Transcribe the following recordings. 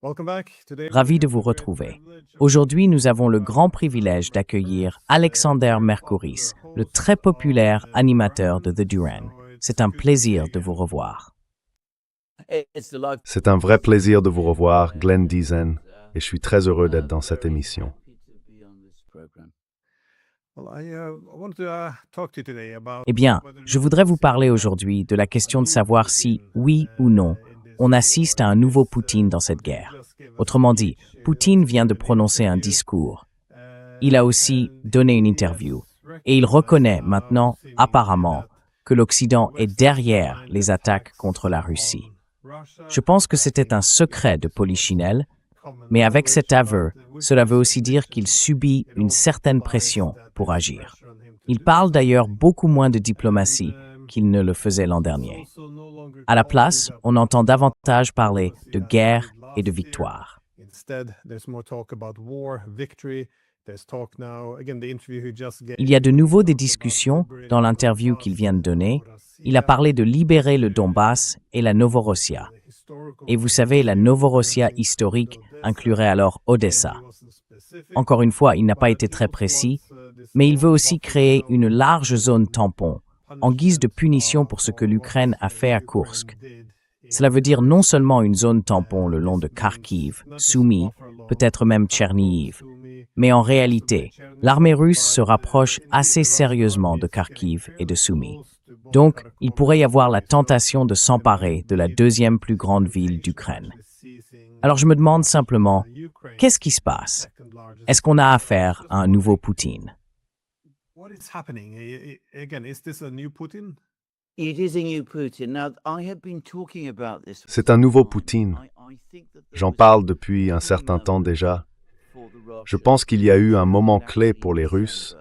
Ravi de vous retrouver. Aujourd'hui, nous avons le grand privilège d'accueillir Alexander Mercouris, le très populaire animateur de The Duran. C'est un plaisir de vous revoir. C'est un vrai plaisir de vous revoir, Glenn Deason, et je suis très heureux d'être dans cette émission. Eh bien, je voudrais vous parler aujourd'hui de la question de savoir si, oui ou non, on assiste à un nouveau Poutine dans cette guerre. Autrement dit, Poutine vient de prononcer un discours. Il a aussi donné une interview. Et il reconnaît maintenant, apparemment, que l'Occident est derrière les attaques contre la Russie. Je pense que c'était un secret de Polichinelle, mais avec cet aveu, cela veut aussi dire qu'il subit une certaine pression pour agir. Il parle d'ailleurs beaucoup moins de diplomatie qu'il ne le faisait l'an dernier. À la place, on entend davantage parler de guerre et de victoire. Il y a de nouveau des discussions dans l'interview qu'il vient de donner. Il a parlé de libérer le Donbass et la Novorossia. Et vous savez, la Novorossia historique inclurait alors Odessa. Encore une fois, il n'a pas été très précis, mais il veut aussi créer une large zone tampon, en guise de punition pour ce que l'Ukraine a fait à Koursk. Cela veut dire non seulement une zone tampon le long de Kharkiv, Soumy, peut-être même Tchernihiv, mais en réalité, l'armée russe se rapproche assez sérieusement de Kharkiv et de Soumy. Donc, il pourrait y avoir la tentation de s'emparer de la deuxième plus grande ville d'Ukraine. Alors je me demande simplement, qu'est-ce qui se passe? Est-ce qu'on a affaire à un nouveau Poutine? C'est un nouveau Poutine. J'en parle depuis un certain temps déjà. Je pense qu'il y a eu un moment clé pour les Russes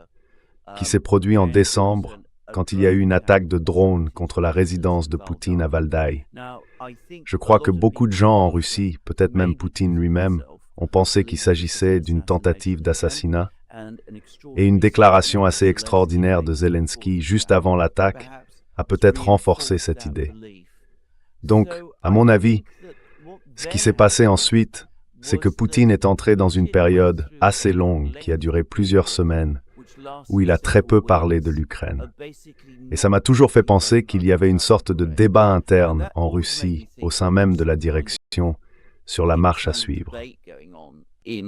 qui s'est produit en décembre quand il y a eu une attaque de drone contre la résidence de Poutine à Valdai. Je crois que beaucoup de gens en Russie, peut-être même Poutine lui-même, ont pensé qu'il s'agissait d'une tentative d'assassinat et une déclaration assez extraordinaire de Zelensky juste avant l'attaque a peut-être renforcé cette idée. Donc, à mon avis, ce qui s'est passé ensuite, c'est que Poutine est entré dans une période assez longue qui a duré plusieurs semaines, où il a très peu parlé de l'Ukraine. Et ça m'a toujours fait penser qu'il y avait une sorte de débat interne en Russie, au sein même de la direction, sur la marche à suivre. Et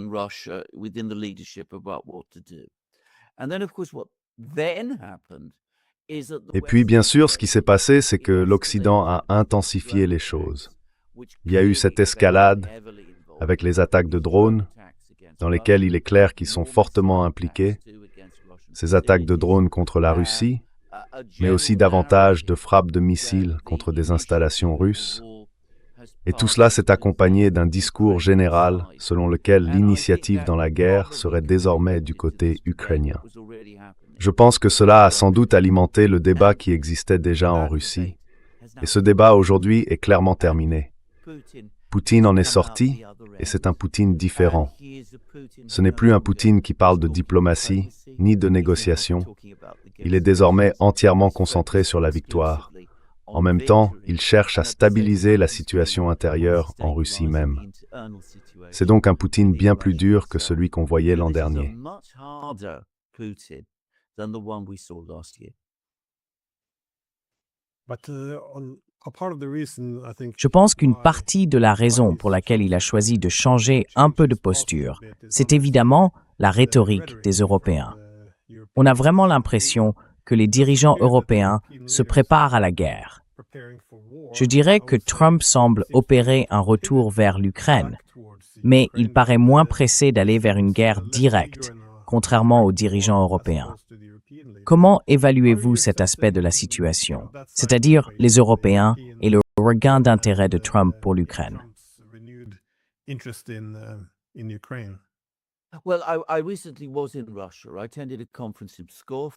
puis, bien sûr, ce qui s'est passé, c'est que l'Occident a intensifié les choses. Il y a eu cette escalade avec les attaques de drones, dans lesquelles il est clair qu'ils sont fortement impliqués, ces attaques de drones contre la Russie, mais aussi davantage de frappes de missiles contre des installations russes. Et tout cela s'est accompagné d'un discours général selon lequel l'initiative dans la guerre serait désormais du côté ukrainien. Je pense que cela a sans doute alimenté le débat qui existait déjà en Russie, et ce débat aujourd'hui est clairement terminé. Poutine en est sorti, et c'est un Poutine différent. Ce n'est plus un Poutine qui parle de diplomatie, ni de négociation. Il est désormais entièrement concentré sur la victoire. En même temps, il cherche à stabiliser la situation intérieure en Russie même. C'est donc un Poutine bien plus dur que celui qu'on voyait l'an dernier. Je pense qu'une partie de la raison pour laquelle il a choisi de changer un peu de posture, c'est évidemment la rhétorique des Européens. On a vraiment l'impression que les dirigeants européens se préparent à la guerre. Je dirais que Trump semble opérer un retour vers l'Ukraine, mais il paraît moins pressé d'aller vers une guerre directe, contrairement aux dirigeants européens. Comment évaluez-vous cet aspect de la situation, c'est-à-dire les Européens et le regain d'intérêt de Trump pour l'Ukraine?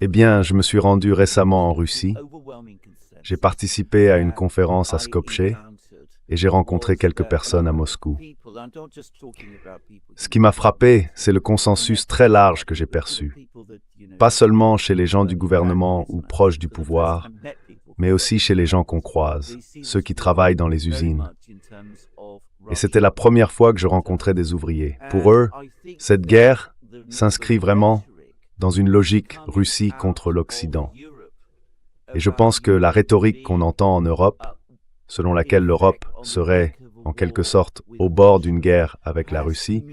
Eh bien, je me suis rendu récemment en Russie. J'ai participé à une conférence à Skopje et j'ai rencontré quelques personnes à Moscou. Ce qui m'a frappé, c'est le consensus très large que j'ai perçu. Pas seulement chez les gens du gouvernement ou proches du pouvoir, mais aussi chez les gens qu'on croise, ceux qui travaillent dans les usines. Et c'était la première fois que je rencontrais des ouvriers. Pour eux, cette guerre s'inscrit vraiment dans une logique Russie contre l'Occident. Et je pense que la rhétorique qu'on entend en Europe, selon laquelle l'Europe serait, en quelque sorte, au bord d'une guerre avec la Russie,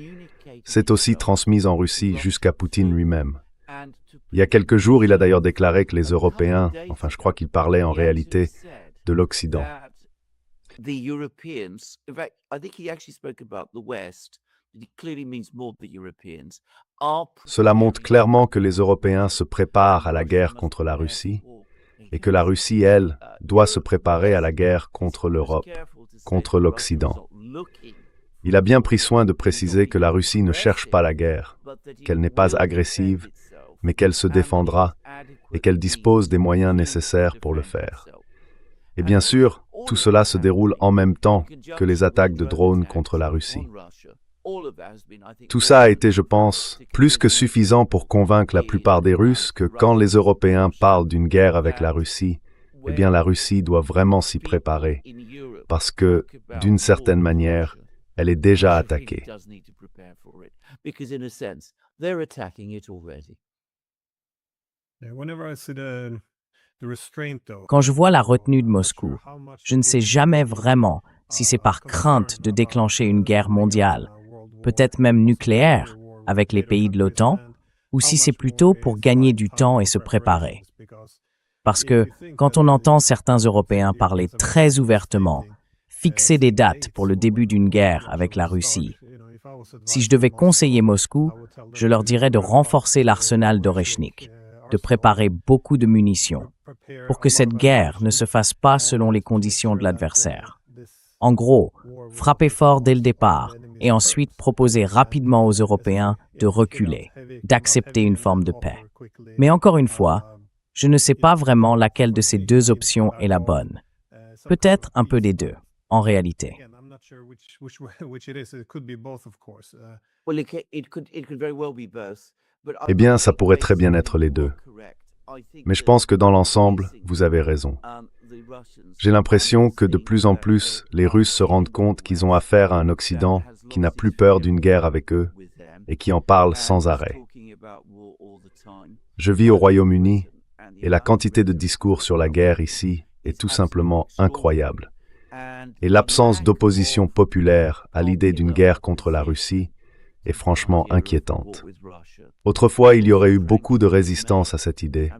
s'est aussi transmise en Russie jusqu'à Poutine lui-même. Il y a quelques jours, il a d'ailleurs déclaré que les Européens, enfin je crois qu'il parlait en réalité de l'Occident. Cela montre clairement que les Européens se préparent à la guerre contre la Russie et que la Russie, elle, doit se préparer à la guerre contre l'Europe, contre l'Occident. Il a bien pris soin de préciser que la Russie ne cherche pas la guerre, qu'elle n'est pas agressive, mais qu'elle se défendra et qu'elle dispose des moyens nécessaires pour le faire. Et bien sûr, tout cela se déroule en même temps que les attaques de drones contre la Russie. Tout ça a été, je pense, plus que suffisant pour convaincre la plupart des Russes que quand les Européens parlent d'une guerre avec la Russie, eh bien la Russie doit vraiment s'y préparer, parce que, d'une certaine manière, elle est déjà attaquée. Quand je vois la retenue de Moscou, je ne sais jamais vraiment si c'est par crainte de déclencher une guerre mondiale, peut-être même nucléaire, avec les pays de l'OTAN, ou si c'est plutôt pour gagner du temps et se préparer. Parce que quand on entend certains Européens parler très ouvertement, fixer des dates pour le début d'une guerre avec la Russie, si je devais conseiller Moscou, je leur dirais de renforcer l'arsenal d'Oreshnik, de préparer beaucoup de munitions, pour que cette guerre ne se fasse pas selon les conditions de l'adversaire. En gros, frapper fort dès le départ et ensuite proposer rapidement aux Européens de reculer, d'accepter une forme de paix. Mais encore une fois, je ne sais pas vraiment laquelle de ces deux options est la bonne. Peut-être un peu des deux, en réalité. Eh bien, ça pourrait très bien être les deux. Mais je pense que dans l'ensemble, vous avez raison. J'ai l'impression que de plus en plus, les Russes se rendent compte qu'ils ont affaire à un Occident qui n'a plus peur d'une guerre avec eux et qui en parle sans arrêt. Je vis au Royaume-Uni et la quantité de discours sur la guerre ici est tout simplement incroyable. Et l'absence d'opposition populaire à l'idée d'une guerre contre la Russie est franchement inquiétante. Autrefois, il y aurait eu beaucoup de résistance à cette idée,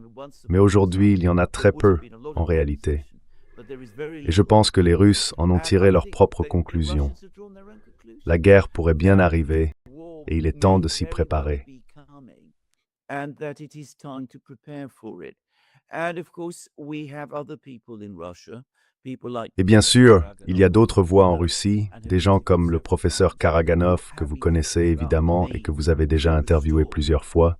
mais aujourd'hui, il y en a très peu, en réalité. Et je pense que les Russes en ont tiré leurs propres conclusions. La guerre pourrait bien arriver, et il est temps de s'y préparer. Et bien sûr, il y a d'autres voix en Russie, des gens comme le professeur Karaganov, que vous connaissez évidemment et que vous avez déjà interviewé plusieurs fois.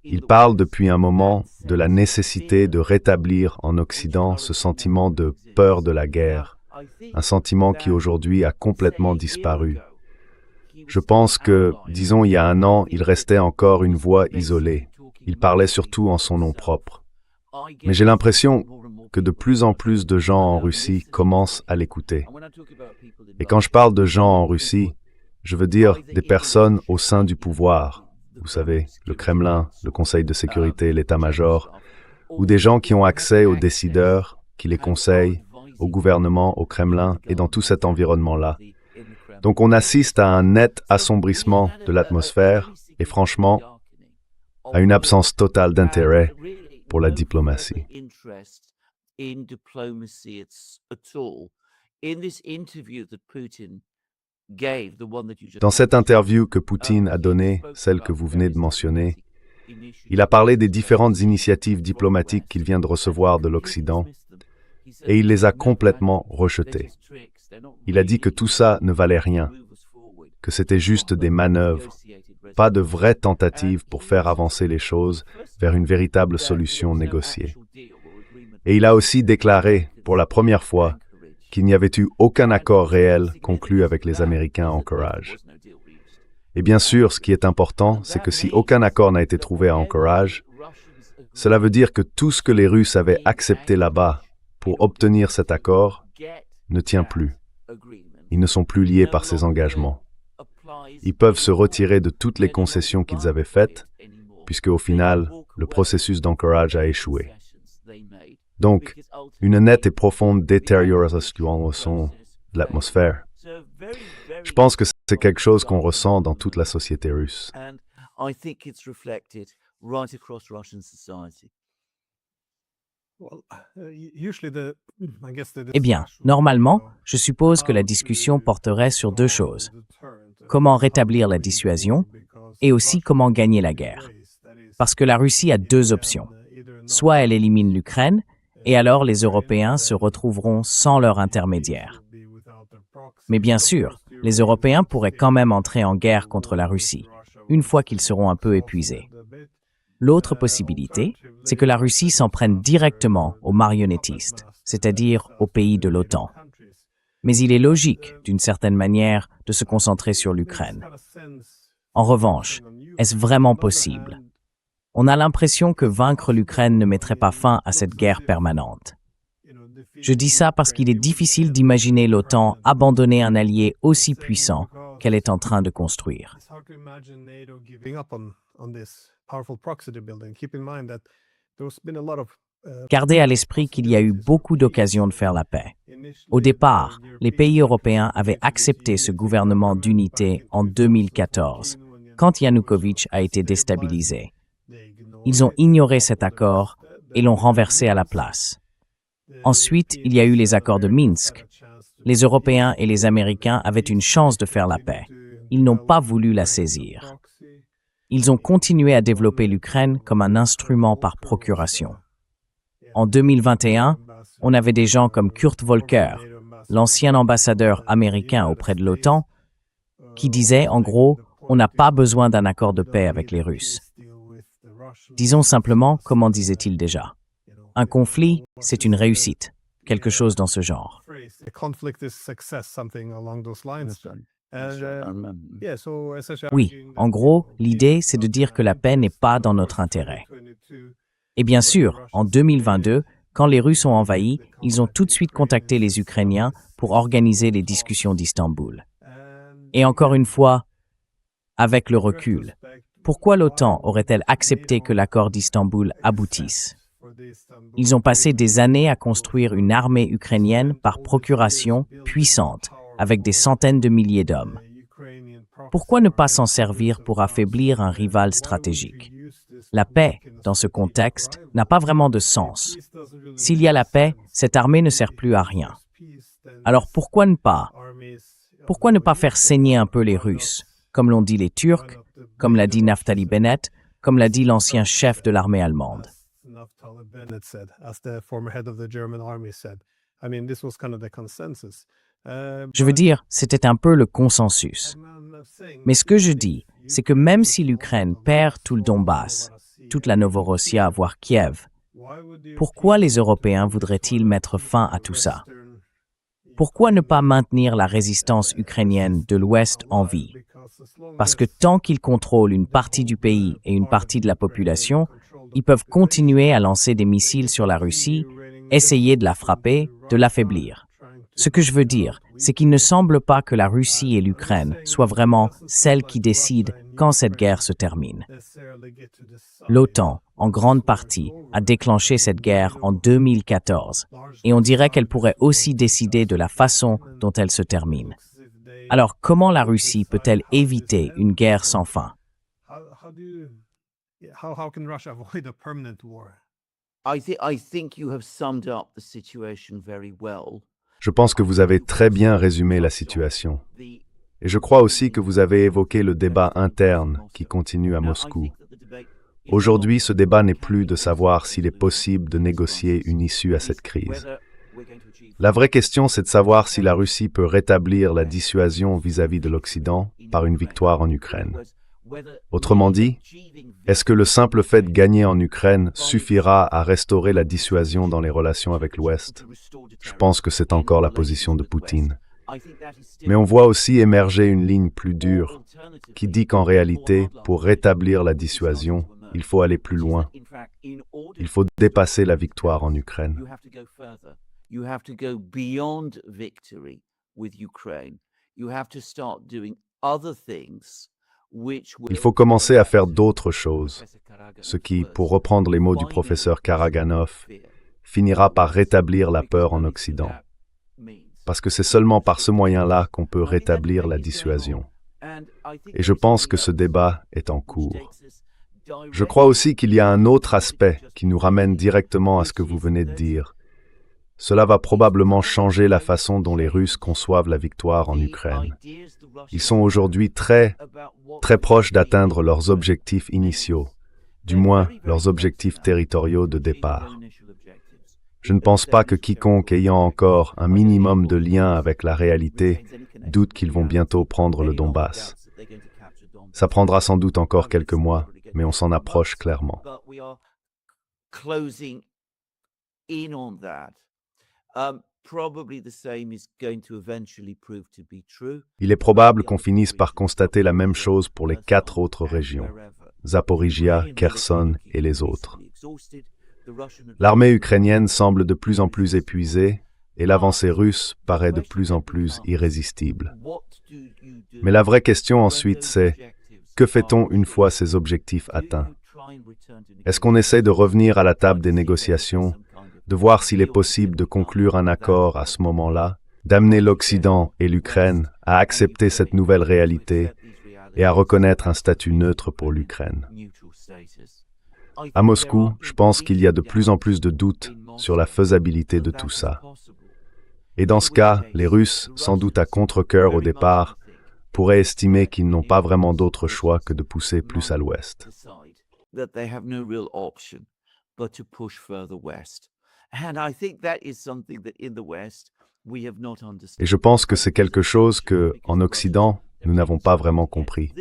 Il parle depuis un moment de la nécessité de rétablir en Occident ce sentiment de peur de la guerre, un sentiment qui aujourd'hui a complètement disparu. Je pense que, disons il y a un an, il restait encore une voix isolée. Il parlait surtout en son nom propre. Mais j'ai l'impression que de plus en plus de gens en Russie commencent à l'écouter. Et quand je parle de gens en Russie, je veux dire des personnes au sein du pouvoir, vous savez, le Kremlin, le Conseil de sécurité, l'état-major, ou des gens qui ont accès aux décideurs, qui les conseillent, au gouvernement, au Kremlin et dans tout cet environnement-là. Donc on assiste à un net assombrissement de l'atmosphère et franchement, à une absence totale d'intérêt pour la diplomatie. Dans cette interview que Poutine a donnée, celle que vous venez de mentionner, il a parlé des différentes initiatives diplomatiques qu'il vient de recevoir de l'Occident et il les a complètement rejetées. Il a dit que tout ça ne valait rien, que c'était juste des manœuvres, pas de vraies tentatives pour faire avancer les choses vers une véritable solution négociée. Et il a aussi déclaré, pour la première fois, qu'il n'y avait eu aucun accord réel conclu avec les Américains à Anchorage. Et bien sûr, ce qui est important, c'est que si aucun accord n'a été trouvé à Anchorage, cela veut dire que tout ce que les Russes avaient accepté là-bas pour obtenir cet accord ne tient plus. Ils ne sont plus liés par ces engagements. Ils peuvent se retirer de toutes les concessions qu'ils avaient faites, puisque au final, le processus d'anchorage a échoué. Donc, une nette et profonde détérioration de l'atmosphère. Je pense que c'est quelque chose qu'on ressent dans toute la société russe. Eh bien, normalement, je suppose que la discussion porterait sur deux choses. Comment rétablir la dissuasion et aussi comment gagner la guerre. Parce que la Russie a deux options. Soit elle élimine l'Ukraine, et alors les Européens se retrouveront sans leur intermédiaire. Mais bien sûr, les Européens pourraient quand même entrer en guerre contre la Russie, une fois qu'ils seront un peu épuisés. L'autre possibilité, c'est que la Russie s'en prenne directement aux marionnettistes, c'est-à-dire aux pays de l'OTAN. Mais il est logique, d'une certaine manière, de se concentrer sur l'Ukraine. En revanche, est-ce vraiment possible? On a l'impression que vaincre l'Ukraine ne mettrait pas fin à cette guerre permanente. Je dis ça parce qu'il est difficile d'imaginer l'OTAN abandonner un allié aussi puissant qu'elle est en train de construire. Gardez à l'esprit qu'il y a eu beaucoup d'occasions de faire la paix. Au départ, les pays européens avaient accepté ce gouvernement d'unité en 2014, quand Yanukovych a été déstabilisé. Ils ont ignoré cet accord et l'ont renversé à la place. Ensuite, il y a eu les accords de Minsk. Les Européens et les Américains avaient une chance de faire la paix. Ils n'ont pas voulu la saisir. Ils ont continué à développer l'Ukraine comme un instrument par procuration. En 2021, on avait des gens comme Kurt Volker, l'ancien ambassadeur américain auprès de l'OTAN, qui disait, en gros, on n'a pas besoin d'un accord de paix avec les Russes. Disons simplement, comment disait-il déjà? Un conflit, c'est une réussite, quelque chose dans ce genre. Oui, en gros, l'idée, c'est de dire que la paix n'est pas dans notre intérêt. Et bien sûr, en 2022, quand les Russes ont envahi, ils ont tout de suite contacté les Ukrainiens pour organiser les discussions d'Istanbul. Et encore une fois, avec le recul, pourquoi l'OTAN aurait-elle accepté que l'accord d'Istanbul aboutisse? Ils ont passé des années à construire une armée ukrainienne par procuration puissante, avec des centaines de milliers d'hommes. Pourquoi ne pas s'en servir pour affaiblir un rival stratégique? La paix, dans ce contexte, n'a pas vraiment de sens. S'il y a la paix, cette armée ne sert plus à rien. Alors pourquoi ne pas faire saigner un peu les Russes, comme l'ont dit les Turcs, comme l'a dit Naftali Bennett, comme l'a dit l'ancien chef de l'armée allemande? Je veux dire, c'était un peu le consensus. Mais ce que je dis, c'est que même si l'Ukraine perd tout le Donbass, toute la Novorossia, voire Kiev, pourquoi les Européens voudraient-ils mettre fin à tout ça? Pourquoi ne pas maintenir la résistance ukrainienne de l'Ouest en vie? Parce que tant qu'ils contrôlent une partie du pays et une partie de la population, ils peuvent continuer à lancer des missiles sur la Russie, essayer de la frapper, de l'affaiblir. Ce que je veux dire, c'est qu'il ne semble pas que la Russie et l'Ukraine soient vraiment celles qui décident quand cette guerre se termine. L'OTAN, en grande partie, a déclenché cette guerre en 2014, et on dirait qu'elle pourrait aussi décider de la façon dont elle se termine. Alors, comment la Russie peut-elle éviter une guerre sans fin? Je pense que vous avez très bien résumé la situation. Et je crois aussi que vous avez évoqué le débat interne qui continue à Moscou. Aujourd'hui, ce débat n'est plus de savoir s'il est possible de négocier une issue à cette crise. La vraie question, c'est de savoir si la Russie peut rétablir la dissuasion vis-à-vis de l'Occident par une victoire en Ukraine. Autrement dit, est-ce que le simple fait de gagner en Ukraine suffira à restaurer la dissuasion dans les relations avec l'Ouest? Je pense que c'est encore la position de Poutine. Mais on voit aussi émerger une ligne plus dure qui dit qu'en réalité, pour rétablir la dissuasion, il faut aller plus loin. Il faut dépasser la victoire en Ukraine. Il faut commencer à faire d'autres choses, ce qui, pour reprendre les mots du professeur Karaganov, finira par rétablir la peur en Occident. Parce que c'est seulement par ce moyen-là qu'on peut rétablir la dissuasion. Et je pense que ce débat est en cours. Je crois aussi qu'il y a un autre aspect qui nous ramène directement à ce que vous venez de dire. Cela va probablement changer la façon dont les Russes conçoivent la victoire en Ukraine. Ils sont aujourd'hui très proches d'atteindre leurs objectifs initiaux, du moins leurs objectifs territoriaux de départ. Je ne pense pas que quiconque ayant encore un minimum de lien avec la réalité doute qu'ils vont bientôt prendre le Donbass. Ça prendra sans doute encore quelques mois, mais on s'en approche clairement. Il est probable qu'on finisse par constater la même chose pour les 4 autres régions, Zaporizhia, Kherson et les autres. L'armée ukrainienne semble de plus en plus épuisée et l'avancée russe paraît de plus en plus irrésistible. Mais la vraie question ensuite, c'est que fait-on une fois ces objectifs atteints? Est-ce qu'on essaie de revenir à la table des négociations, de voir s'il est possible de conclure un accord à ce moment-là, d'amener l'Occident et l'Ukraine à accepter cette nouvelle réalité et à reconnaître un statut neutre pour l'Ukraine? À Moscou, je pense qu'il y a de plus en plus de doutes sur la faisabilité de tout ça. Et dans ce cas, les Russes, sans doute à contre-cœur au départ, pourraient estimer qu'ils n'ont pas vraiment d'autre choix que de pousser plus à l'ouest. Et je pense que c'est quelque chose que, en Occident, nous n'avons pas vraiment compris.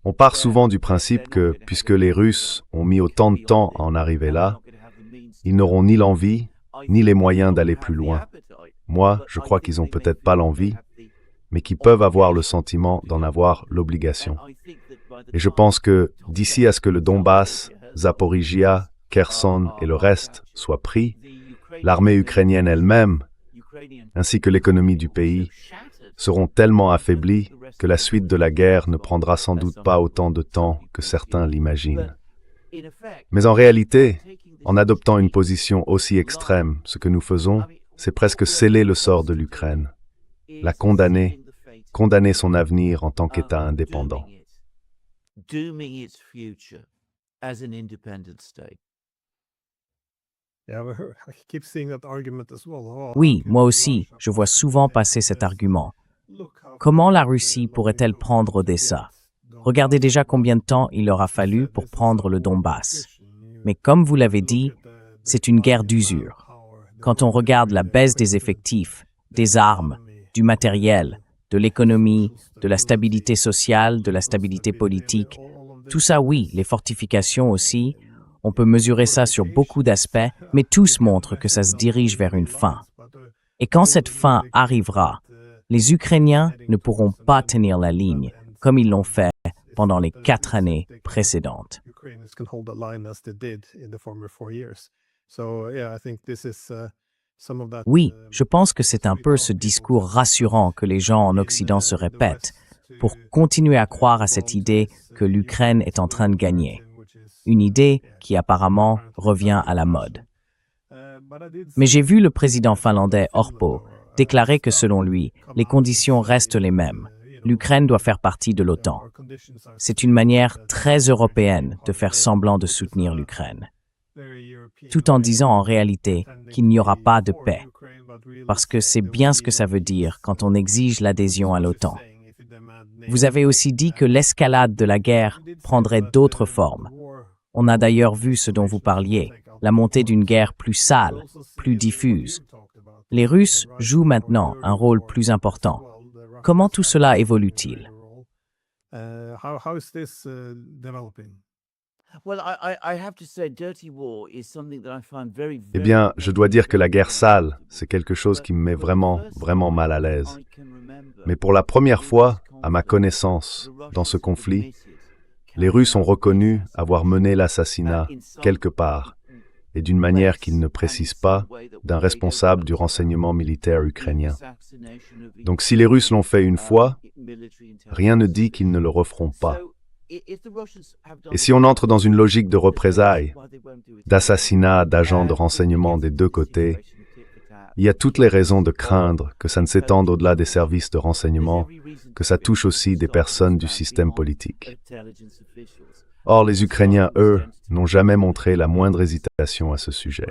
On part souvent du principe que, puisque les Russes ont mis autant de temps à en arriver là, ils n'auront ni l'envie, ni les moyens d'aller plus loin. Moi, je crois qu'ils n'ont peut-être pas l'envie, mais qu'ils peuvent avoir le sentiment d'en avoir l'obligation. Et je pense que, d'ici à ce que le Donbass, Zaporizhia, Kherson et le reste soient pris, l'armée ukrainienne elle-même, ainsi que l'économie du pays, seront tellement affaiblies que la suite de la guerre ne prendra sans doute pas autant de temps que certains l'imaginent. Mais en réalité, en adoptant une position aussi extrême, ce que nous faisons, c'est presque sceller le sort de l'Ukraine, la condamner son avenir en tant qu'État indépendant. Oui, moi aussi, je vois souvent passer cet argument. Comment la Russie pourrait-elle prendre Odessa? Regardez déjà combien de temps il leur a fallu pour prendre le Donbass. Mais comme vous l'avez dit, c'est une guerre d'usure. Quand on regarde la baisse des effectifs, des armes, du matériel, de l'économie, de la stabilité sociale, de la stabilité politique, tout ça oui, les fortifications aussi, on peut mesurer ça sur beaucoup d'aspects, mais tous montrent que ça se dirige vers une fin. Et quand cette fin arrivera, les Ukrainiens ne pourront pas tenir la ligne, comme ils l'ont fait pendant les 4 années précédentes. Oui, je pense que c'est un peu ce discours rassurant que les gens en Occident se répètent pour continuer à croire à cette idée que l'Ukraine est en train de gagner. Une idée qui apparemment revient à la mode. Mais j'ai vu le président finlandais Orpo déclarer que selon lui, les conditions restent les mêmes. L'Ukraine doit faire partie de l'OTAN. C'est une manière très européenne de faire semblant de soutenir l'Ukraine, tout en disant en réalité qu'il n'y aura pas de paix, parce que c'est bien ce que ça veut dire quand on exige l'adhésion à l'OTAN. Vous avez aussi dit que l'escalade de la guerre prendrait d'autres formes. On a d'ailleurs vu ce dont vous parliez, la montée d'une guerre plus sale, plus diffuse. Les Russes jouent maintenant un rôle plus important. Comment tout cela évolue-t-il? Eh bien, je dois dire que la guerre sale, c'est quelque chose qui me met vraiment mal à l'aise. Mais pour la première fois, à ma connaissance, dans ce conflit, les Russes ont reconnu avoir mené l'assassinat quelque part, et d'une manière qu'ils ne précisent pas, d'un responsable du renseignement militaire ukrainien. Donc si les Russes l'ont fait une fois, rien ne dit qu'ils ne le referont pas. Et si on entre dans une logique de représailles, d'assassinat d'agents de renseignement des deux côtés, il y a toutes les raisons de craindre que ça ne s'étende au-delà des services de renseignement, que ça touche aussi des personnes du système politique. Or, les Ukrainiens, eux, n'ont jamais montré la moindre hésitation à ce sujet.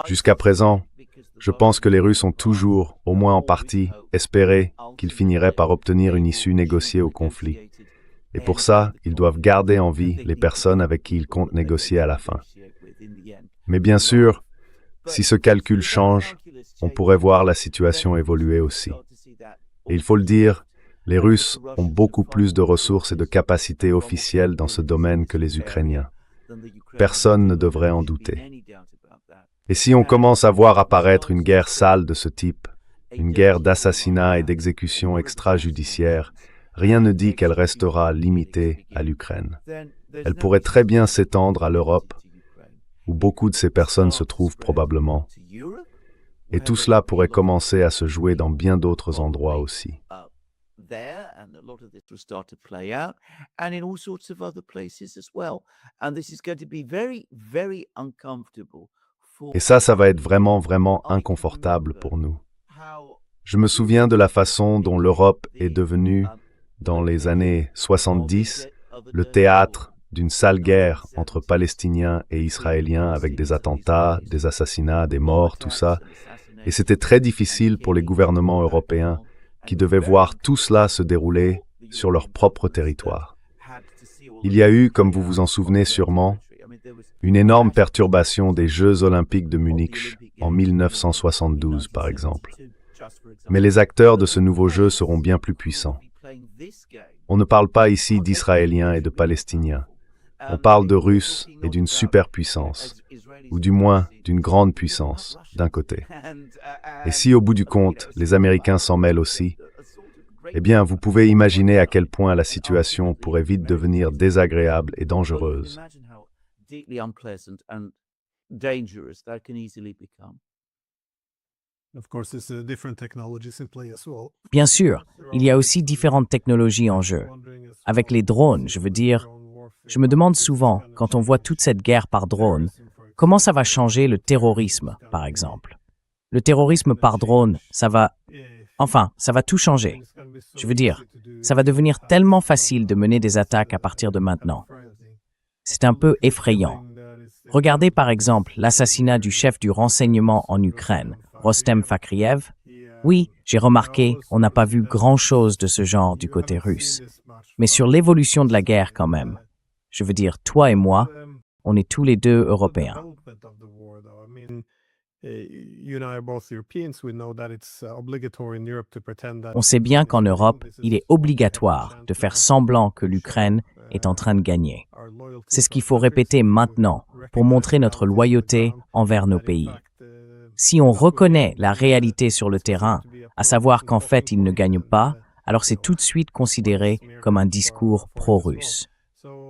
Jusqu'à présent, je pense que les Russes ont toujours, au moins en partie, espéré qu'ils finiraient par obtenir une issue négociée au conflit. Et pour ça, ils doivent garder en vie les personnes avec qui ils comptent négocier à la fin. Mais bien sûr, si ce calcul change, on pourrait voir la situation évoluer aussi. Et il faut le dire, les Russes ont beaucoup plus de ressources et de capacités officielles dans ce domaine que les Ukrainiens. Personne ne devrait en douter. Et si on commence à voir apparaître une guerre sale de ce type, une guerre d'assassinat et d'exécution extrajudiciaire, rien ne dit qu'elle restera limitée à l'Ukraine. Elle pourrait très bien s'étendre à l'Europe, où beaucoup de ces personnes se trouvent probablement. Et tout cela pourrait commencer à se jouer dans bien d'autres endroits aussi. Et ça va être vraiment, vraiment inconfortable pour nous. Je me souviens de la façon dont l'Europe est devenue, dans les années 70, le théâtre d'une sale guerre entre Palestiniens et Israéliens avec des attentats, des assassinats, des morts, tout ça. Et c'était très difficile pour les gouvernements européens qui devaient voir tout cela se dérouler sur leur propre territoire. Il y a eu, comme vous vous en souvenez sûrement, une énorme perturbation des Jeux olympiques de Munich en 1972, par exemple. Mais les acteurs de ce nouveau jeu seront bien plus puissants. On ne parle pas ici d'Israéliens et de Palestiniens. On parle de Russes et d'une superpuissance, ou du moins d'une grande puissance, d'un côté. Et si au bout du compte, les Américains s'en mêlent aussi, eh bien, vous pouvez imaginer à quel point la situation pourrait vite devenir désagréable et dangereuse. Bien sûr, il y a aussi différentes technologies en jeu. Avec les drones, je veux dire, je me demande souvent, quand on voit toute cette guerre par drone, comment ça va changer le terrorisme, par exemple. Le terrorisme par drone, ça va tout changer. Je veux dire, ça va devenir tellement facile de mener des attaques à partir de maintenant. C'est un peu effrayant. Regardez par exemple l'assassinat du chef du renseignement en Ukraine, Rostem Fakriev. Oui, j'ai remarqué, on n'a pas vu grand-chose de ce genre du côté russe. Mais sur l'évolution de la guerre quand même. Je veux dire, toi et moi, on est tous les deux Européens. On sait bien qu'en Europe, il est obligatoire de faire semblant que l'Ukraine est en train de gagner. C'est ce qu'il faut répéter maintenant pour montrer notre loyauté envers nos pays. Si on reconnaît la réalité sur le terrain, à savoir qu'en fait ils ne gagnent pas, alors c'est tout de suite considéré comme un discours pro-russe.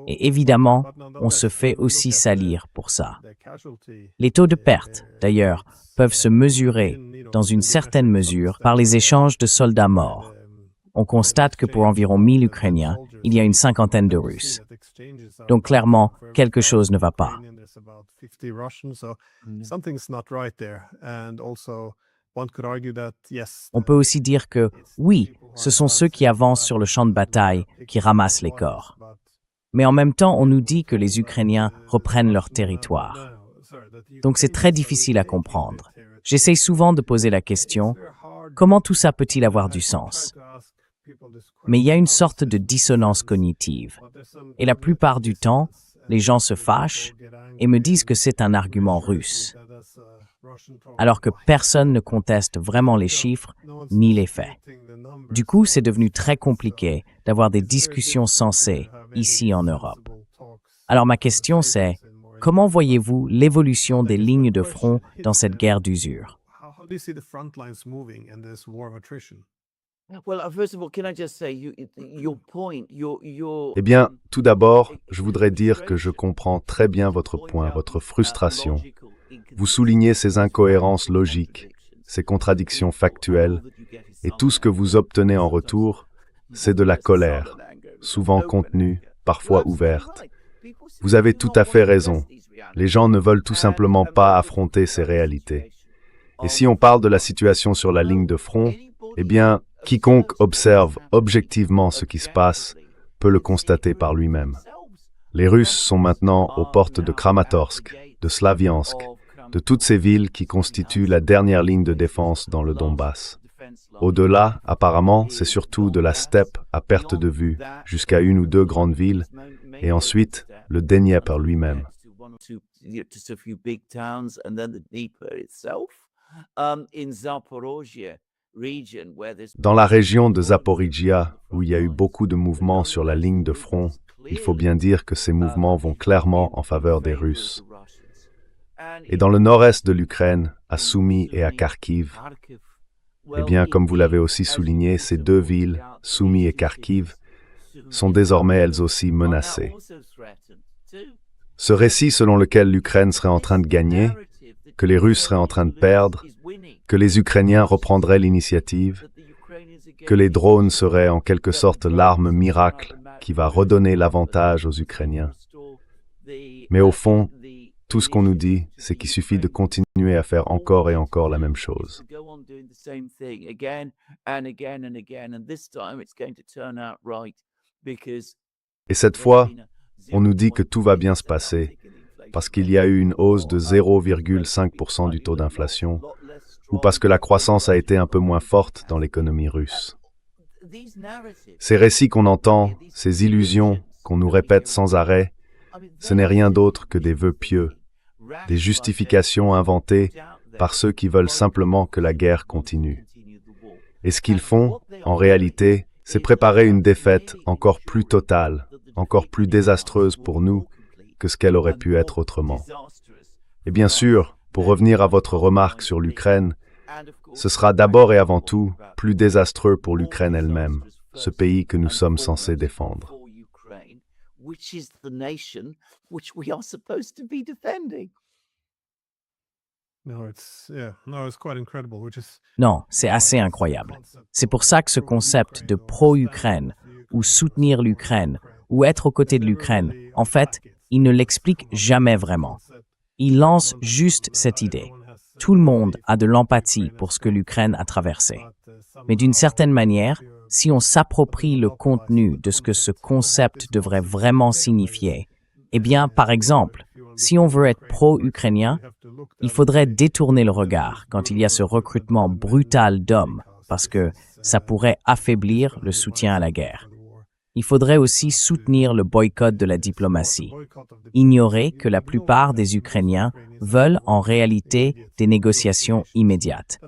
Et évidemment, on se fait aussi salir pour ça. Les taux de perte, d'ailleurs, peuvent se mesurer, dans une certaine mesure, par les échanges de soldats morts. On constate que pour environ 1000 Ukrainiens, il y a une cinquantaine de Russes. Donc clairement, quelque chose ne va pas. On peut aussi dire que, oui, ce sont ceux qui avancent sur le champ de bataille qui ramassent les corps. Mais en même temps, on nous dit que les Ukrainiens reprennent leur territoire. Donc c'est très difficile à comprendre. J'essaye souvent de poser la question, comment tout ça peut-il avoir du sens? Mais il y a une sorte de dissonance cognitive. Et la plupart du temps, les gens se fâchent et me disent que c'est un argument russe. Alors que personne ne conteste vraiment les chiffres ni les faits. Du coup, c'est devenu très compliqué d'avoir des discussions sensées ici en Europe. Alors ma question c'est, comment voyez-vous l'évolution des lignes de front dans cette guerre d'usure? Eh bien, tout d'abord, je voudrais dire que je comprends très bien votre point, votre frustration. Vous soulignez ces incohérences logiques, ces contradictions factuelles, et tout ce que vous obtenez en retour, c'est de la colère, souvent contenue, parfois ouverte. Vous avez tout à fait raison. Les gens ne veulent tout simplement pas affronter ces réalités. Et si on parle de la situation sur la ligne de front, eh bien, quiconque observe objectivement ce qui se passe peut le constater par lui-même. Les Russes sont maintenant aux portes de Kramatorsk, de Slaviansk, de toutes ces villes qui constituent la dernière ligne de défense dans le Donbass. Au-delà, apparemment, c'est surtout de la steppe à perte de vue jusqu'à une ou deux grandes villes, et ensuite le Dniepr lui-même. Dans la région de Zaporijia, où il y a eu beaucoup de mouvements sur la ligne de front, il faut bien dire que ces mouvements vont clairement en faveur des Russes. Et dans le nord-est de l'Ukraine, à Soumy et à Kharkiv, eh bien, comme vous l'avez aussi souligné, ces deux villes, Soumy et Kharkiv, sont désormais elles aussi menacées. Ce récit selon lequel l'Ukraine serait en train de gagner, que les Russes seraient en train de perdre, que les Ukrainiens reprendraient l'initiative, que les drones seraient en quelque sorte l'arme miracle qui va redonner l'avantage aux Ukrainiens. Mais au fond, tout ce qu'on nous dit, c'est qu'il suffit de continuer à faire encore et encore la même chose. Et cette fois, on nous dit que tout va bien se passer, parce qu'il y a eu une hausse de 0,5% du taux d'inflation, ou parce que la croissance a été un peu moins forte dans l'économie russe. Ces récits qu'on entend, ces illusions qu'on nous répète sans arrêt, ce n'est rien d'autre que des vœux pieux, des justifications inventées par ceux qui veulent simplement que la guerre continue. Et ce qu'ils font, en réalité, c'est préparer une défaite encore plus totale, encore plus désastreuse pour nous que ce qu'elle aurait pu être autrement. Et bien sûr, pour revenir à votre remarque sur l'Ukraine, ce sera d'abord et avant tout plus désastreux pour l'Ukraine elle-même, ce pays que nous sommes censés défendre. Non, c'est assez incroyable. C'est pour ça que ce concept de pro-Ukraine, ou soutenir l'Ukraine, ou être aux côtés de l'Ukraine, en fait, il ne l'explique jamais vraiment. Il lance juste cette idée. Tout le monde a de l'empathie pour ce que l'Ukraine a traversé. Mais d'une certaine manière, si on s'approprie le contenu de ce que ce concept devrait vraiment signifier, eh bien, par exemple, si on veut être pro-ukrainien, il faudrait détourner le regard quand il y a ce recrutement brutal d'hommes, parce que ça pourrait affaiblir le soutien à la guerre. Il faudrait aussi soutenir le boycott de la diplomatie. Ignorer que la plupart des Ukrainiens veulent en réalité des négociations immédiates.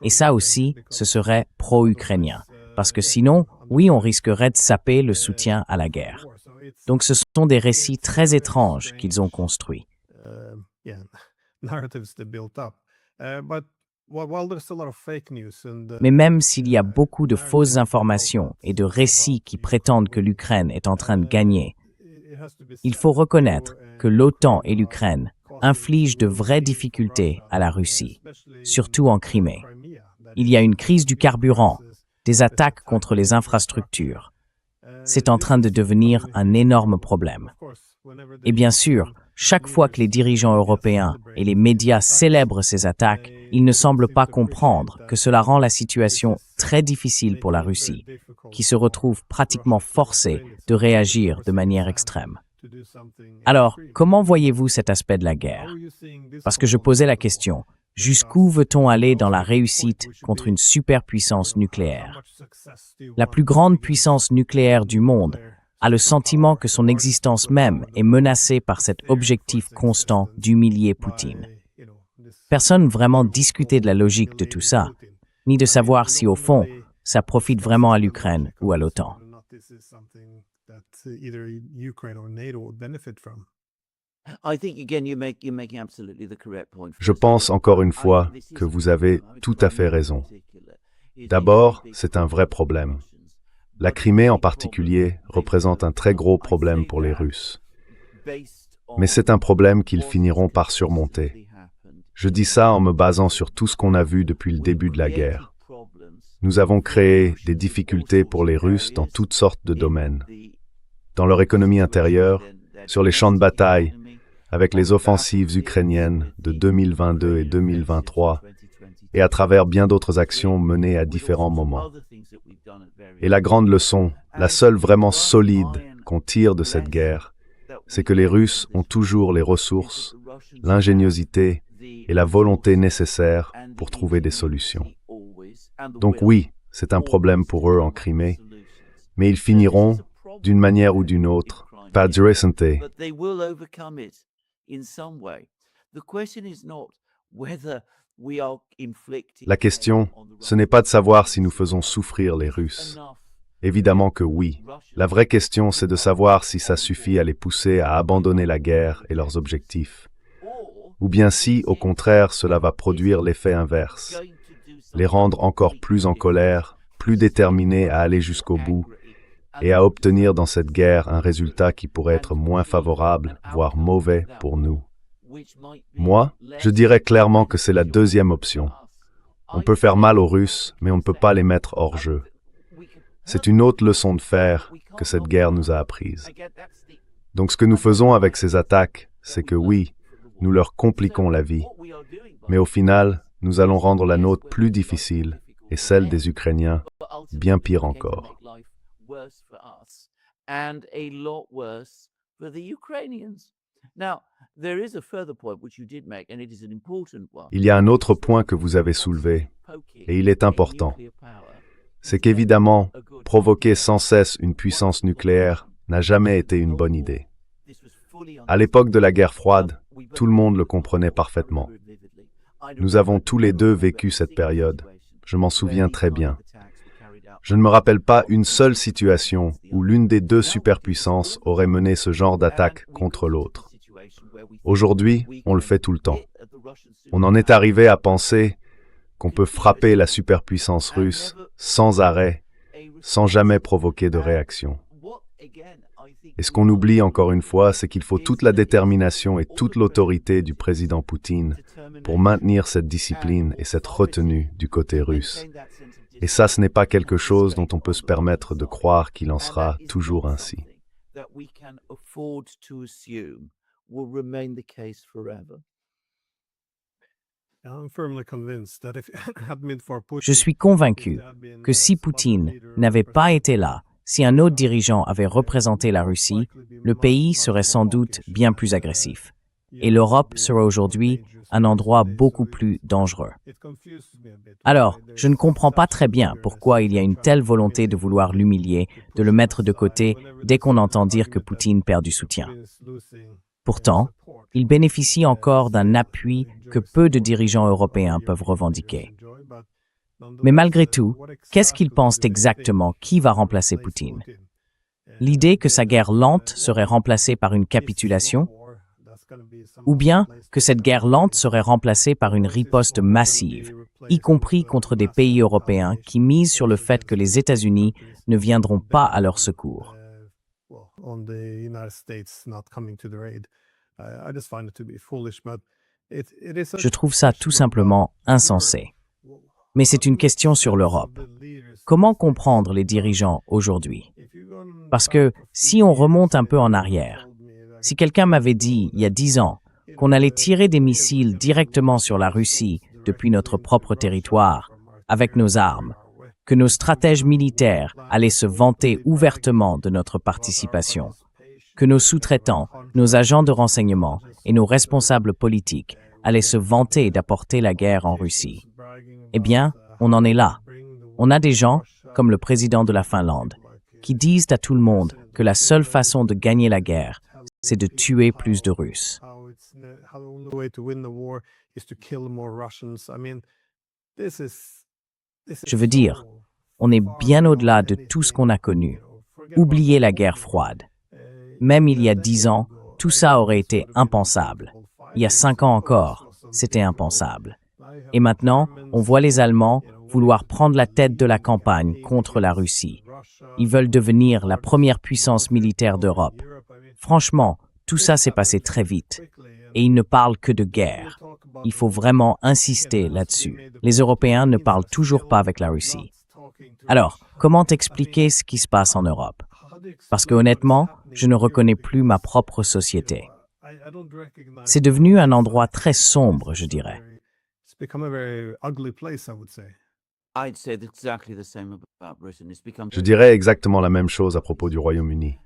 Et ça aussi, ce serait pro-ukrainien. Parce que sinon, oui, on risquerait de saper le soutien à la guerre. Donc ce sont des récits très étranges qu'ils ont construits. Mais même s'il y a beaucoup de fausses informations et de récits qui prétendent que l'Ukraine est en train de gagner, il faut reconnaître que l'OTAN et l'Ukraine infligent de vraies difficultés à la Russie, surtout en Crimée. Il y a une crise du carburant, des attaques contre les infrastructures. C'est en train de devenir un énorme problème. Et bien sûr, chaque fois que les dirigeants européens et les médias célèbrent ces attaques, ils ne semblent pas comprendre que cela rend la situation très difficile pour la Russie, qui se retrouve pratiquement forcée de réagir de manière extrême. Alors, comment voyez-vous cet aspect de la guerre? Parce que je posais la question, jusqu'où veut-on aller dans la réussite contre une superpuissance nucléaire? La plus grande puissance nucléaire du monde a le sentiment que son existence même est menacée par cet objectif constant d'humilier Poutine. Personne vraiment discutait de la logique de tout ça, ni de savoir si au fond, ça profite vraiment à l'Ukraine ou à l'OTAN. Je pense encore une fois que vous avez tout à fait raison. D'abord, c'est un vrai problème. La Crimée en particulier représente un très gros problème pour les Russes. Mais c'est un problème qu'ils finiront par surmonter. Je dis ça en me basant sur tout ce qu'on a vu depuis le début de la guerre. Nous avons créé des difficultés pour les Russes dans toutes sortes de domaines. Dans leur économie intérieure, sur les champs de bataille, avec les offensives ukrainiennes de 2022 et 2023, et à travers bien d'autres actions menées à différents moments. Et la grande leçon, la seule vraiment solide qu'on tire de cette guerre, c'est que les Russes ont toujours les ressources, l'ingéniosité et la volonté nécessaires pour trouver des solutions. Donc oui, c'est un problème pour eux en Crimée, mais ils finiront, d'une manière ou d'une autre, par durer santé. La question, ce n'est pas de savoir si nous faisons souffrir les Russes. Évidemment que oui. La vraie question, c'est de savoir si ça suffit à les pousser à abandonner la guerre et leurs objectifs. Ou bien si, au contraire, cela va produire l'effet inverse. Les rendre encore plus en colère, plus déterminés à aller jusqu'au bout, et à obtenir dans cette guerre un résultat qui pourrait être moins favorable, voire mauvais pour nous. Moi, je dirais clairement que c'est la deuxième option. On peut faire mal aux Russes, mais on ne peut pas les mettre hors jeu. C'est une autre leçon de fer que cette guerre nous a apprise. Donc ce que nous faisons avec ces attaques, c'est que oui, nous leur compliquons la vie. Mais au final, nous allons rendre la nôtre plus difficile et celle des Ukrainiens bien pire encore. Il y a un autre point que vous avez soulevé, et il est important. C'est qu'évidemment, provoquer sans cesse une puissance nucléaire n'a jamais été une bonne idée. À l'époque de la guerre froide, tout le monde le comprenait parfaitement. Nous avons tous les deux vécu cette période. Je m'en souviens très bien. Je ne me rappelle pas une seule situation où l'une des deux superpuissances aurait mené ce genre d'attaque contre l'autre. Aujourd'hui, on le fait tout le temps. On en est arrivé à penser qu'on peut frapper la superpuissance russe sans arrêt, sans jamais provoquer de réaction. Et ce qu'on oublie encore une fois, c'est qu'il faut toute la détermination et toute l'autorité du président Poutine pour maintenir cette discipline et cette retenue du côté russe. Et ça, ce n'est pas quelque chose dont on peut se permettre de croire qu'il en sera toujours ainsi. Je suis convaincu que si Poutine n'avait pas été là, si un autre dirigeant avait représenté la Russie, le pays serait sans doute bien plus agressif. Et l'Europe serait aujourd'hui un endroit beaucoup plus dangereux. Alors, je ne comprends pas très bien pourquoi il y a une telle volonté de vouloir l'humilier, de le mettre de côté dès qu'on entend dire que Poutine perd du soutien. Pourtant, il bénéficie encore d'un appui que peu de dirigeants européens peuvent revendiquer. Mais malgré tout, qu'est-ce qu'ils pensent exactement qui va remplacer Poutine? L'idée que sa guerre lente serait remplacée par une capitulation? Ou bien que cette guerre lente serait remplacée par une riposte massive, y compris contre des pays européens qui misent sur le fait que les États-Unis ne viendront pas à leur secours? Je trouve ça tout simplement insensé. Mais c'est une question sur l'Europe. Comment comprendre les dirigeants aujourd'hui? Parce que si on remonte un peu en arrière, si quelqu'un m'avait dit, il y a 10 ans, qu'on allait tirer des missiles directement sur la Russie depuis notre propre territoire, avec nos armes, que nos stratèges militaires allaient se vanter ouvertement de notre participation, que nos sous-traitants, nos agents de renseignement et nos responsables politiques allaient se vanter d'apporter la guerre en Russie. Eh bien, on en est là. On a des gens, comme le président de la Finlande, qui disent à tout le monde que la seule façon de gagner la guerre, c'est de tuer plus de Russes. Je veux dire, on est bien au-delà de tout ce qu'on a connu. Oubliez la guerre froide. Même il y a 10 ans, tout ça aurait été impensable. Il y a 5 ans encore, c'était impensable. Et maintenant, on voit les Allemands vouloir prendre la tête de la campagne contre la Russie. Ils veulent devenir la première puissance militaire d'Europe. Franchement, tout ça s'est passé très vite. Et ils ne parlent que de guerre. Il faut vraiment insister là-dessus. Les Européens ne parlent toujours pas avec la Russie. Alors, comment expliquer ce qui se passe en Europe? Parce que honnêtement, je ne reconnais plus ma propre société. C'est devenu un endroit très sombre, je dirais. Je dirais exactement la même chose à propos du Royaume-Uni.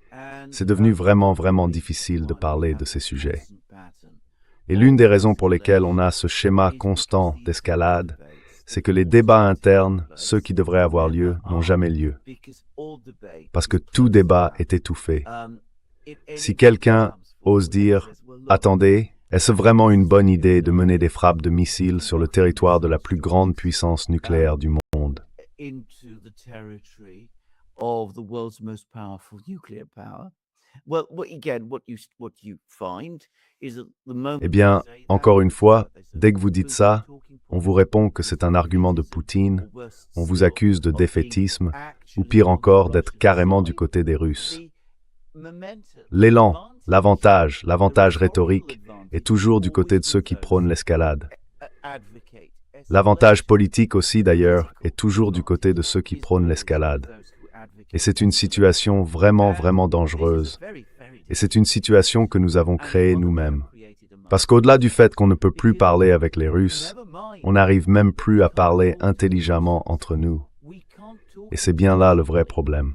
C'est devenu vraiment, vraiment difficile de parler de ces sujets. Et l'une des raisons pour lesquelles on a ce schéma constant d'escalade, c'est que les débats internes, ceux qui devraient avoir lieu, n'ont jamais lieu. Parce que tout débat est étouffé. Si quelqu'un ose dire « Attendez, est-ce vraiment une bonne idée de mener des frappes de missiles sur le territoire de la plus grande puissance nucléaire du monde ?» Eh bien, encore une fois, dès que vous dites ça, on vous répond que c'est un argument de Poutine, on vous accuse de défaitisme, ou pire encore, d'être carrément du côté des Russes. L'élan, l'avantage rhétorique est toujours du côté de ceux qui prônent l'escalade. L'avantage politique aussi, d'ailleurs, est toujours du côté de ceux qui prônent l'escalade. Et c'est une situation vraiment, vraiment dangereuse. Et c'est une situation que nous avons créée nous-mêmes. Parce qu'au-delà du fait qu'on ne peut plus parler avec les Russes, on n'arrive même plus à parler intelligemment entre nous. Et c'est bien là le vrai problème.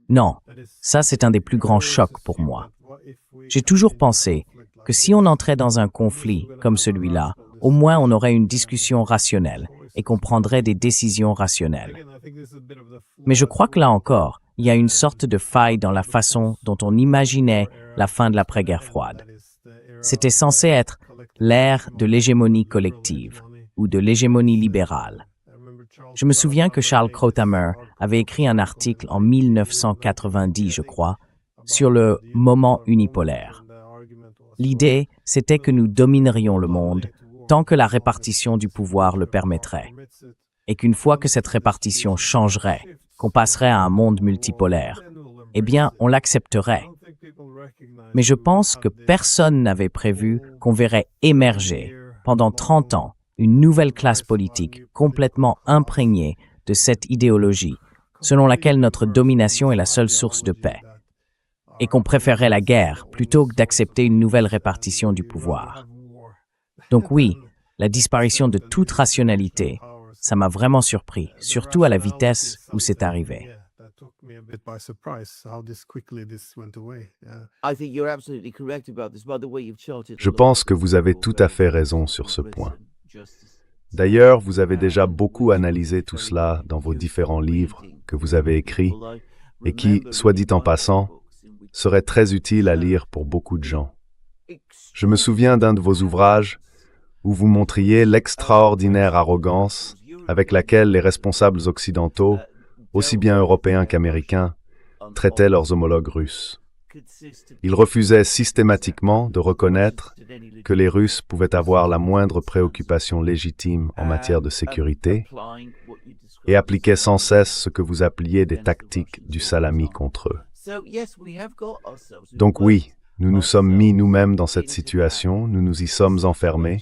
Non, ça c'est un des plus grands chocs pour moi. J'ai toujours pensé que si on entrait dans un conflit comme celui-là, au moins on aurait une discussion rationnelle et qu'on prendrait des décisions rationnelles. Mais je crois que là encore, il y a une sorte de faille dans la façon dont on imaginait la fin de l'après-guerre froide. C'était censé être l'ère de l'hégémonie collective ou de l'hégémonie libérale. Je me souviens que Charles Krauthammer avait écrit un article en 1990, je crois, sur le moment unipolaire. L'idée, c'était que nous dominerions le monde tant que la répartition du pouvoir le permettrait, et qu'une fois que cette répartition changerait, qu'on passerait à un monde multipolaire, eh bien, on l'accepterait. Mais je pense que personne n'avait prévu qu'on verrait émerger, pendant 30 ans, une nouvelle classe politique complètement imprégnée de cette idéologie, selon laquelle notre domination est la seule source de paix, et qu'on préférerait la guerre plutôt que d'accepter une nouvelle répartition du pouvoir. Donc oui, la disparition de toute rationalité, ça m'a vraiment surpris, surtout à la vitesse où c'est arrivé. Je pense que vous avez tout à fait raison sur ce point. D'ailleurs, vous avez déjà beaucoup analysé tout cela dans vos différents livres que vous avez écrits et qui, soit dit en passant, seraient très utiles à lire pour beaucoup de gens. Je me souviens d'un de vos ouvrages où vous montriez l'extraordinaire arrogance avec laquelle les responsables occidentaux, aussi bien européens qu'américains, traitaient leurs homologues russes. Ils refusaient systématiquement de reconnaître que les Russes pouvaient avoir la moindre préoccupation légitime en matière de sécurité et appliquaient sans cesse ce que vous appeliez des tactiques du salami contre eux. Donc oui, nous nous sommes mis nous-mêmes dans cette situation, nous nous y sommes enfermés,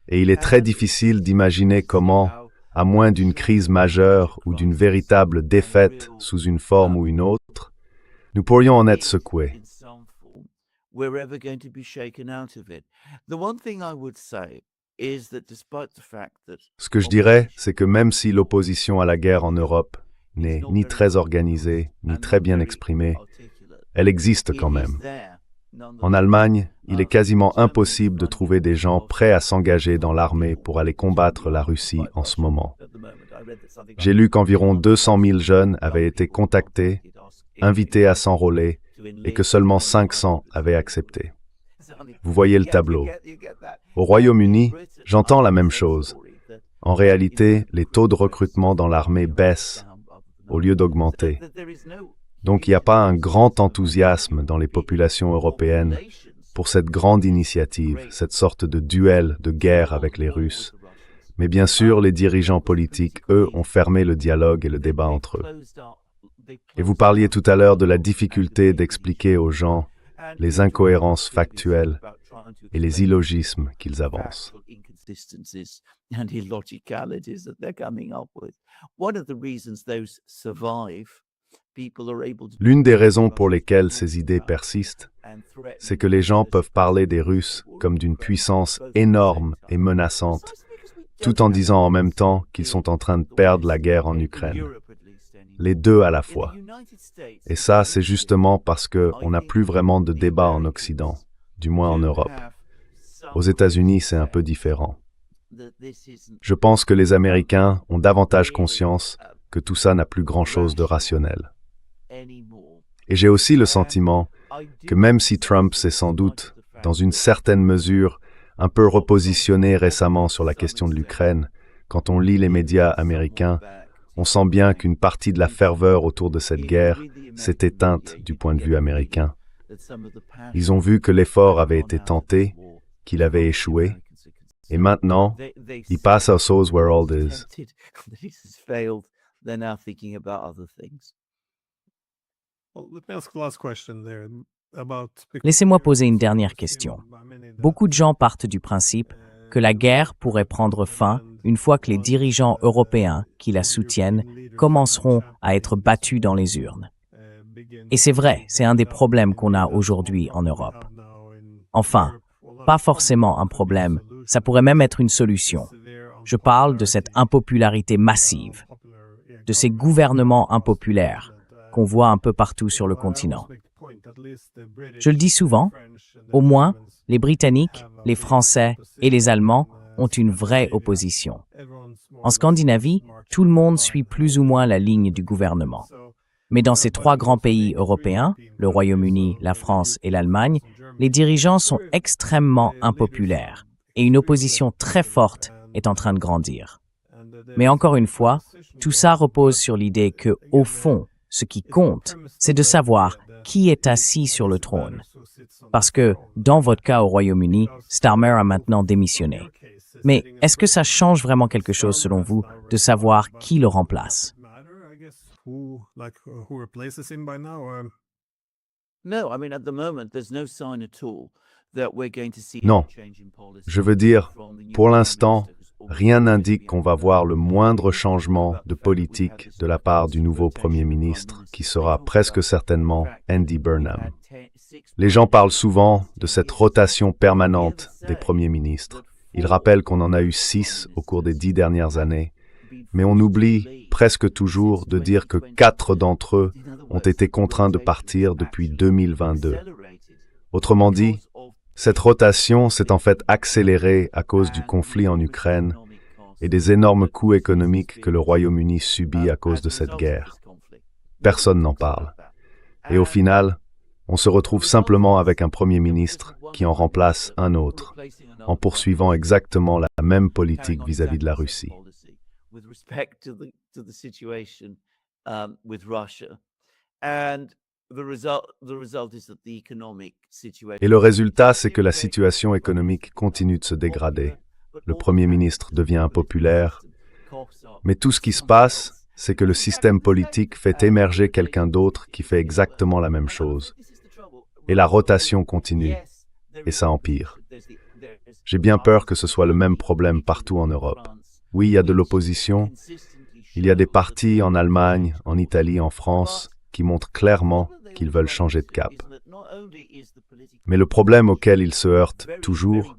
et il est très difficile d'imaginer comment, à moins d'une crise majeure ou d'une véritable défaite sous une forme ou une autre, nous pourrions en être secoués. Ce que je dirais, c'est que même si l'opposition à la guerre en Europe n'est ni très organisée, ni très bien exprimée, elle existe quand même. En Allemagne, il est quasiment impossible de trouver des gens prêts à s'engager dans l'armée pour aller combattre la Russie en ce moment. J'ai lu qu'environ 200 000 jeunes avaient été contactés, invités à s'enrôler, et que seulement 500 avaient accepté. Vous voyez le tableau. Au Royaume-Uni, j'entends la même chose. En réalité, les taux de recrutement dans l'armée baissent au lieu d'augmenter. Donc il n'y a pas un grand enthousiasme dans les populations européennes pour cette grande initiative, cette sorte de duel, de guerre avec les Russes. Mais bien sûr, les dirigeants politiques, eux, ont fermé le dialogue et le débat entre eux. Et vous parliez tout à l'heure de la difficulté d'expliquer aux gens les incohérences factuelles et les illogismes qu'ils avancent. L'une des raisons pour lesquelles ces idées persistent, c'est que les gens peuvent parler des Russes comme d'une puissance énorme et menaçante, tout en disant en même temps qu'ils sont en train de perdre la guerre en Ukraine. Les deux à la fois. Et ça, c'est justement parce qu'on n'a plus vraiment de débat en Occident, du moins en Europe. Aux États-Unis, c'est un peu différent. Je pense que les Américains ont davantage conscience que tout ça n'a plus grand-chose de rationnel. Et j'ai aussi le sentiment que même si Trump s'est sans doute, dans une certaine mesure, un peu repositionné récemment sur la question de l'Ukraine, quand on lit les médias américains, on sent bien qu'une partie de la ferveur autour de cette guerre s'est éteinte du point de vue américain. Ils ont vu que l'effort avait été tenté, qu'il avait échoué, et maintenant, ils passent à choses where all is. Laissez-moi poser une dernière question. Beaucoup de gens partent du principe que la guerre pourrait prendre fin une fois que les dirigeants européens qui la soutiennent commenceront à être battus dans les urnes. Et c'est vrai, c'est un des problèmes qu'on a aujourd'hui en Europe. Enfin, pas forcément un problème, ça pourrait même être une solution. Je parle de cette impopularité massive, de ces gouvernements impopulaires qu'on voit un peu partout sur le continent. Je le dis souvent, au moins, les Britanniques, les Français et les Allemands ont une vraie opposition. En Scandinavie, tout le monde suit plus ou moins la ligne du gouvernement. Mais dans ces trois grands pays européens, le Royaume-Uni, la France et l'Allemagne, les dirigeants sont extrêmement impopulaires et une opposition très forte est en train de grandir. Mais encore une fois, tout ça repose sur l'idée que, au fond, ce qui compte, c'est de savoir qui est assis sur le trône. Parce que, dans votre cas au Royaume-Uni, Starmer a maintenant démissionné. Mais est-ce que ça change vraiment quelque chose, selon vous, de savoir qui le remplace? Non. Je veux dire, pour l'instant, rien n'indique qu'on va voir le moindre changement de politique de la part du nouveau Premier ministre, qui sera presque certainement Andy Burnham. Les gens parlent souvent de cette rotation permanente des premiers ministres. Ils rappellent qu'on en a eu 6 au cours des 10 dernières années, mais on oublie presque toujours de dire que 4 d'entre eux ont été contraints de partir depuis 2022. Autrement dit, cette rotation s'est en fait accélérée à cause du conflit en Ukraine et des énormes coûts économiques que le Royaume-Uni subit à cause de cette guerre. Personne n'en parle. Et au final, on se retrouve simplement avec un Premier ministre qui en remplace un autre, en poursuivant exactement la même politique vis-à-vis de la Russie. Et le résultat, c'est que la situation économique continue de se dégrader. Le Premier ministre devient impopulaire. Mais tout ce qui se passe, c'est que le système politique fait émerger quelqu'un d'autre qui fait exactement la même chose. Et la rotation continue. Et ça empire. J'ai bien peur que ce soit le même problème partout en Europe. Oui, il y a de l'opposition. Il y a des partis en Allemagne, en Italie, en France, qui montrent clairement qu'ils veulent changer de cap. Mais le problème auquel ils se heurtent toujours,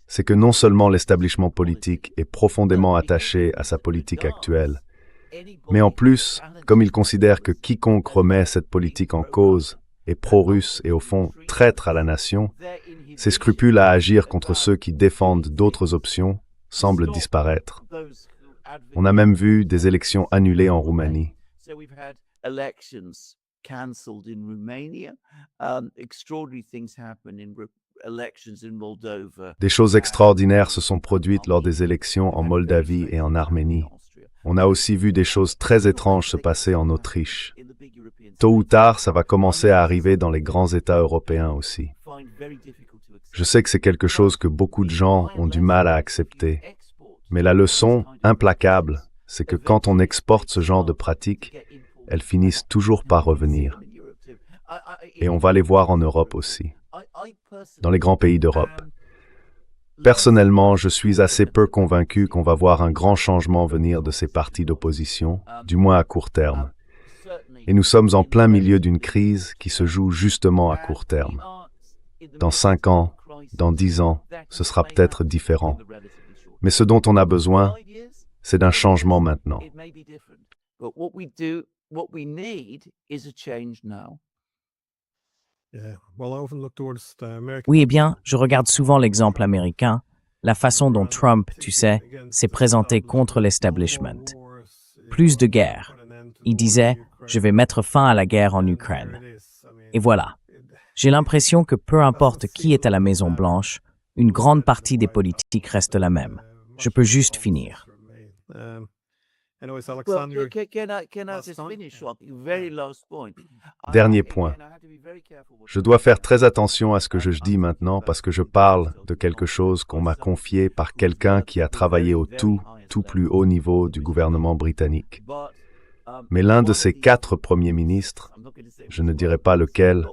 c'est que non seulement l'établissement politique est profondément attaché à sa politique actuelle, mais en plus, comme il considère que quiconque remet cette politique en cause est pro-russe et au fond traître à la nation, ses scrupules à agir contre ceux qui défendent d'autres options semblent disparaître. On a même vu des élections annulées en Roumanie. Des choses extraordinaires se sont produites lors des élections en Moldavie et en Arménie. On a aussi vu des choses très étranges se passer en Autriche. Tôt ou tard, ça va commencer à arriver dans les grands États européens aussi. Je sais que c'est quelque chose que beaucoup de gens ont du mal à accepter, mais la leçon implacable, c'est que quand on exporte ce genre de pratiques, elles finissent toujours par revenir. Et on va les voir en Europe aussi, dans les grands pays d'Europe. Personnellement, je suis assez peu convaincu qu'on va voir un grand changement venir de ces partis d'opposition, du moins à court terme. Et nous sommes en plein milieu d'une crise qui se joue justement à court terme. Dans 5 ans, dans 10 ans, ce sera peut-être différent. Mais ce dont on a besoin, c'est d'un changement maintenant. Oui, eh bien, je regarde souvent l'exemple américain, la façon dont Trump, tu sais, s'est présenté contre l'establishment. Plus de guerre. Il disait, je vais mettre fin à la guerre en Ukraine. Et voilà. J'ai l'impression que peu importe qui est à la Maison-Blanche, une grande partie des politiques reste la même. Je peux juste finir. Dernier point. Je dois faire très attention à ce que je dis maintenant parce que je parle de quelque chose qu'on m'a confié par quelqu'un qui a travaillé au tout plus haut niveau du gouvernement britannique. Mais l'un de ces 4 premiers ministres, je ne dirai pas lequel,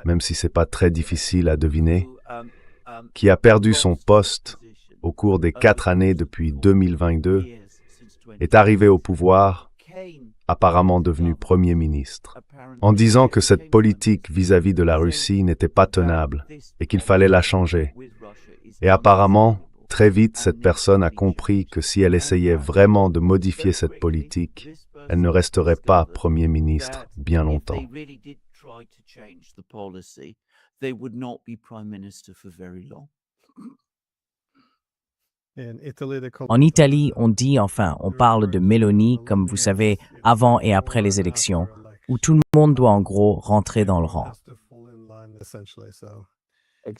même si c'est pas très difficile à deviner, qui a perdu son poste au cours des 4 années depuis 2022, est arrivé au pouvoir, apparemment devenu Premier ministre, en disant que cette politique vis-à-vis de la Russie n'était pas tenable et qu'il fallait la changer. Et apparemment, très vite, cette personne a compris que si elle essayait vraiment de modifier cette politique, elle ne resterait pas Premier ministre bien longtemps. En Italie, on parle de Meloni, comme vous savez, avant et après les élections, où tout le monde doit en gros rentrer dans le rang.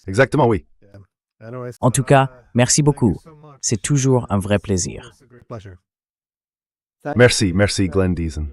Exactement, oui. En tout cas, merci beaucoup. C'est toujours un vrai plaisir. Merci, Glenn Deason.